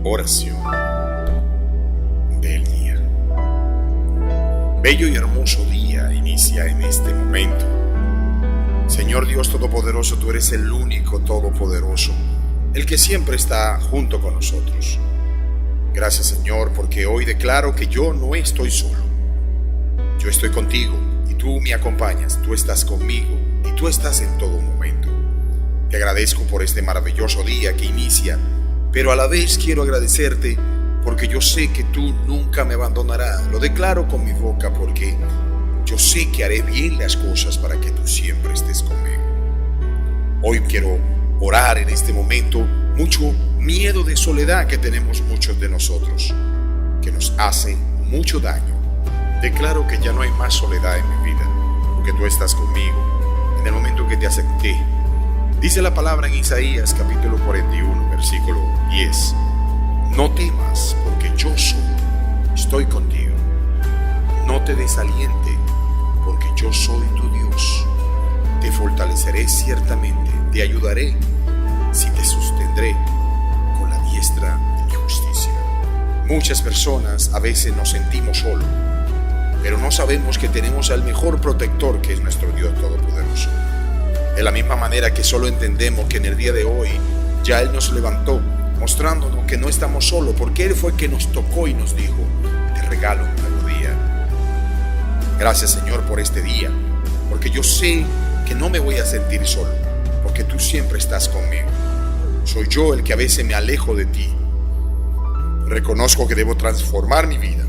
Oración del día. Bello y hermoso día inicia en este momento. Señor Dios Todopoderoso, tú eres el único Todopoderoso, el que siempre está junto con nosotros. Gracias, Señor, porque hoy declaro que yo no estoy solo. Yo estoy contigo y tú me acompañas, tú estás conmigo y tú estás en todo momento. Te agradezco por este maravilloso día que inicia, pero a la vez quiero agradecerte porque yo sé que tú nunca me abandonarás. Lo declaro con mi boca porque yo sé que haré bien las cosas para que tú siempre estés conmigo. Hoy quiero orar en este momento mucho miedo de soledad que tenemos muchos de nosotros, que nos hace mucho daño. Declaro que ya no hay más soledad en mi vida, porque tú estás conmigo en el momento que te acepté. Dice la palabra en Isaías capítulo 41, versículo 10. No temas, porque yo estoy contigo. No te desaliente, porque yo soy tu Dios. Te fortaleceré ciertamente, te ayudaré, si te sostendré con la diestra de mi justicia. Muchas personas a veces nos sentimos solos, pero no sabemos que tenemos al mejor protector, que es nuestro Dios Todopoderoso. De la misma manera que solo entendemos que en el día de hoy ya Él nos levantó, mostrándonos que no estamos solos, porque Él fue el que nos tocó y nos dijo: te regalo un nuevo día. Gracias, Señor, por este día, porque yo sé que no me voy a sentir solo, porque tú siempre estás conmigo. Soy yo el que a veces me alejo de ti. Reconozco que debo transformar mi vida,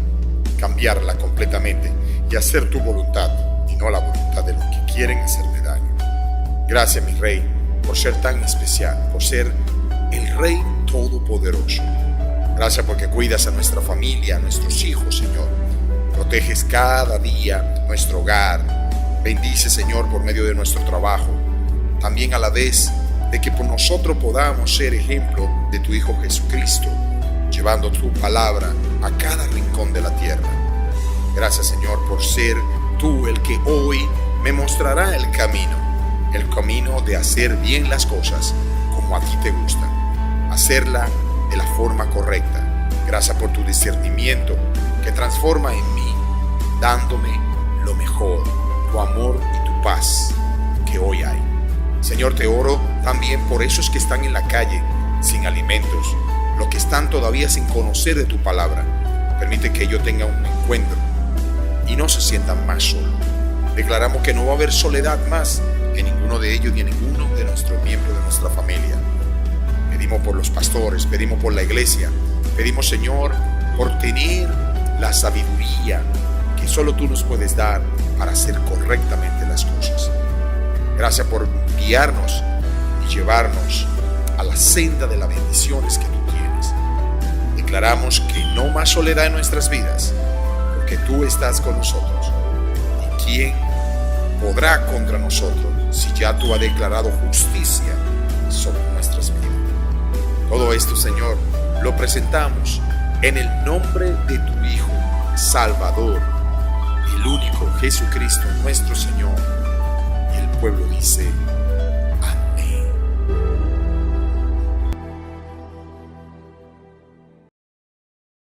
cambiarla completamente y hacer tu voluntad y no la voluntad de los que quieren hacerme daño. Gracias, mi Rey, por ser tan especial, por ser el Rey Todopoderoso. Gracias porque cuidas a nuestra familia, a nuestros hijos, Señor. Proteges cada día nuestro hogar. Bendice, Señor, por medio de nuestro trabajo. También a la vez de que por nosotros podamos ser ejemplo de tu Hijo Jesucristo, llevando tu palabra a cada rincón de la tierra. Gracias, Señor, por ser tú el que hoy me mostrará el camino de hacer bien las cosas como a ti te gusta, hacerla de la forma correcta. Gracias por tu discernimiento que transforma en mí, dándome lo mejor, tu amor y tu paz que hoy hay. Señor, te oro también por esos que están en la calle sin alimentos, los que están todavía sin conocer de tu palabra. Permite que ellos tengan un encuentro y no se sientan más solos. Declaramos que no va a haber soledad más en ninguno de ellos ni en ninguno de nuestros miembros de nuestra familia. Pedimos por los pastores, pedimos por la iglesia, pedimos, Señor, por tener la sabiduría que solo tú nos puedes dar para hacer correctamente las cosas. Gracias por guiarnos y llevarnos a la senda de las bendiciones que tú tienes. Declaramos que no más soledad en nuestras vidas, porque tú estás con nosotros. ¿Y quién podrá contra nosotros si ya tú has declarado justicia sobre nuestras vidas? Todo esto, Señor, lo presentamos en el nombre de tu Hijo Salvador, el único Jesucristo, nuestro Señor. Y el pueblo dice: